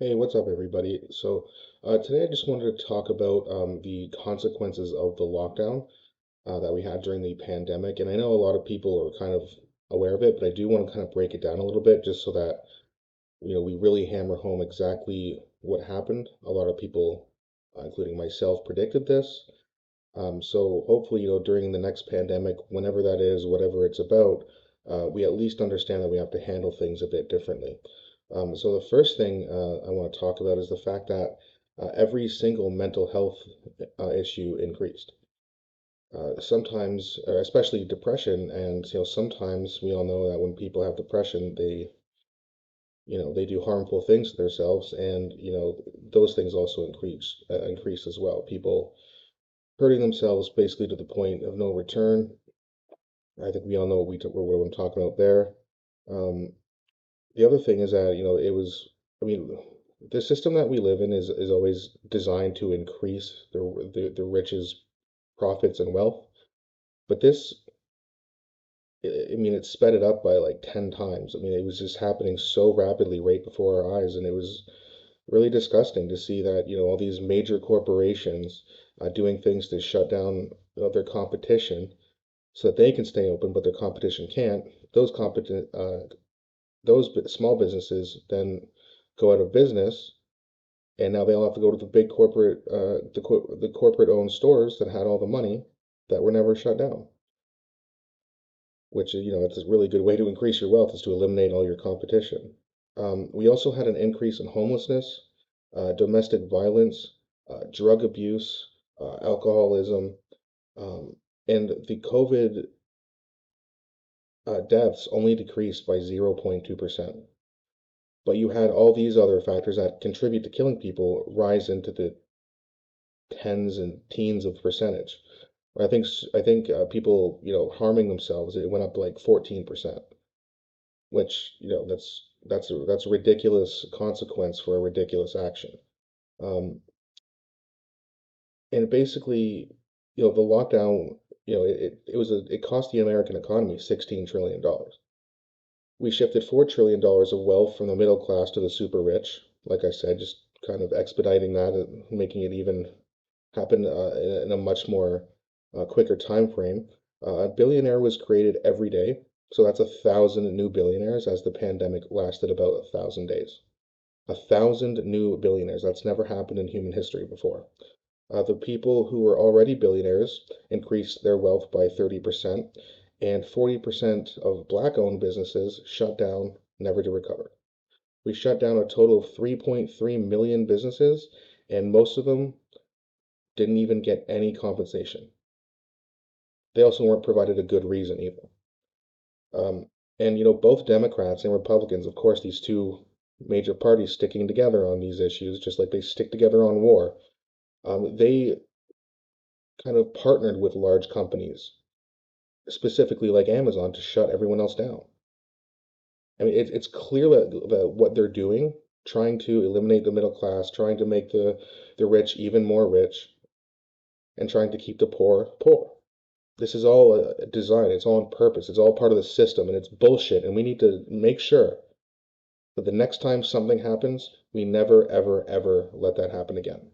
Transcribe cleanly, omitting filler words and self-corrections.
Hey, what's up, everybody? Today I just wanted to talk about the consequences of the lockdown that we had during the pandemic. And I know a lot of people are kind of aware of it, but I do want to kind of break it down a little bit just so that, we really hammer home exactly what happened. A lot of people, including myself, predicted this. So hopefully, during the next pandemic, whenever that is, whatever it's about, we at least understand that we have to handle things a bit differently. So the first thing I want to talk about is the fact that every single mental health issue increased. Sometimes, especially depression, and sometimes we all know that when people have depression, they do harmful things to themselves, and those things also increase as well. People hurting themselves basically to the point of no return. I think we all know what I'm talking about there. Um, the other thing is that, I mean, the system that we live in is always designed to increase the rich's profits and wealth. But it sped it up by like 10 times. I mean, it was just happening so rapidly right before our eyes, and it was really disgusting to see that, all these major corporations doing things to shut down their competition so that they can stay open, but their competition can't. Those competent small businesses then go out of business, and now they all have to go to the big the corporate owned stores that had all the money that were never shut down. Which it's a really good way to increase your wealth is to eliminate all your competition. We also had an increase in homelessness, domestic violence, drug abuse, alcoholism, um, and the COVID deaths only decreased by 0.2%. But you had all these other factors that contribute to killing people rise into the tens and teens of percentage. I think people harming themselves, it went up to like 14%, which that's a ridiculous consequence for a ridiculous action. Um, and basically, the lockdown, it cost the American economy $16 trillion. We shifted $4 trillion of wealth from the middle class to the super rich. Like I said, just kind of expediting that and making it even happen in a much more quicker time frame. A billionaire was created every day, so that's 1,000 new billionaires as the pandemic lasted about 1,000 days. 1,000 new billionaires. That's never happened in human history before. The people who were already billionaires increased their wealth by 30%, and 40% of black-owned businesses shut down, never to recover. We shut down a total of 3.3 million businesses, and most of them didn't even get any compensation. They also weren't provided a good reason either. And both Democrats and Republicans, of course, these two major parties sticking together on these issues, just like they stick together on war, they kind of partnered with large companies, specifically like Amazon, to shut everyone else down. I mean, it's clear that what they're doing, trying to eliminate the middle class, trying to make the rich even more rich, and trying to keep the poor poor. This is all a design. It's all on purpose. It's all part of the system, and it's bullshit. And we need to make sure that the next time something happens, we never, ever, ever let that happen again.